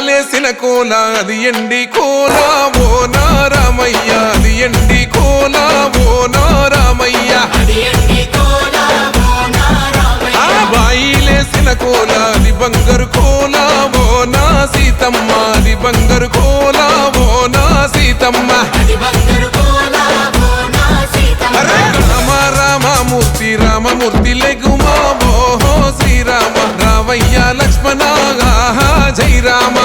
ఉయ్యాలేసిన కోల అది ఎండి కోల ఓ నా రామయ్య అది ఎండి కోల ఓ నా రామయ్య ఆ బాయిలేసిన కోల అది బంగారు కోల ఓ నా సీతమ్మ అది బంగారు కోల ఓ నా సీతమ్మ రామ రామమూర్తి రామమూర్తి లెగుమా ఓహో శ్రీరామ రావయ్య లక్ష్మణ జై రామ